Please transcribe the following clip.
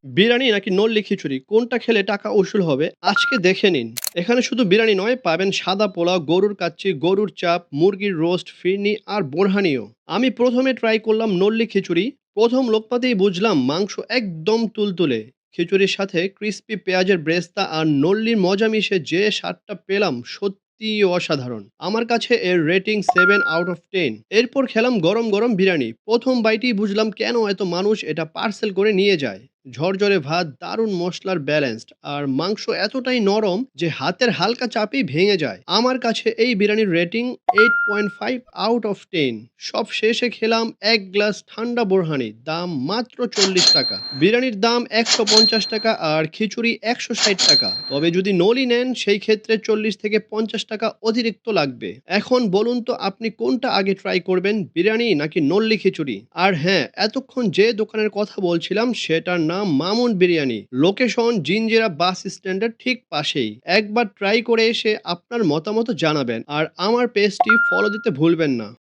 বিরিয়ানি নাকি নল্লি খিচুড়ি কোনটা খেলে টাকা উসুল হবে আজকে দেখে নিন। এখানে শুধু বিরিয়ানি নয়, পাবেন সাদা পোলাও, গরুর কাচ্চি, গরুর চাপ, মুরগির রোস্ট, ফিরনি আর বোরহানিও। আমি প্রথমে ট্রাই করলাম নল্লি খিচুড়ি। প্রথম লোকমাতেই বুঝলাম মাংস একদম তুলতুলে। খিচুড়ির সাথে ক্রিস্পি পেঁয়াজের ব্রেস্তা আর নল্লির মজা মিশে যে স্বাদটা পেলাম সত্যি অসাধারণ। আমার কাছে এর রেটিং 7 আউট অফ 10। এরপর খেলাম গরম গরম বিরিয়ানি। প্রথম বাইটেই বুঝলাম কেন এত মানুষ এটা পার্সেল করে নিয়ে যায়। ঝরঝরে ভাত, দারুণ মশলার ব্যালেন্সড, আর মাংস এতটাই নরম যে হাতের হালকা চাপেই ভেঙে যায়। আমার কাছে এই বিরিয়ানির রেটিং 8.5 আউট অফ 10। সব শেষে খেলাম এক গ্লাস ঠান্ডা বোরহানি, দাম মাত্র 40 টাকা। বিরিয়ানির দাম 150 টাকা আর খিচুড়ি 160 টাকা। তবে যদি নলি নেন সেই ক্ষেত্রে 40 থেকে 50 টাকা অতিরিক্ত লাগবে। এখন বলুন তো আপনি কোনটা আগে ট্রাই করবেন, বিরিয়ানি নাকি নল্লি খিচুড়ি? আর হ্যাঁ, এতক্ষণ যে দোকানের কথা বলছিলাম সেটার নাম মামুন বিরিয়ানি। লোকেশন জিঞ্জিরা বাস স্ট্যান্ডের ঠিক পাশেই। একবার ট্রাই করে এসে আপনার মতামত জানাবেন আর আমার পেজটি ফলো দিতে ভুলবেন না।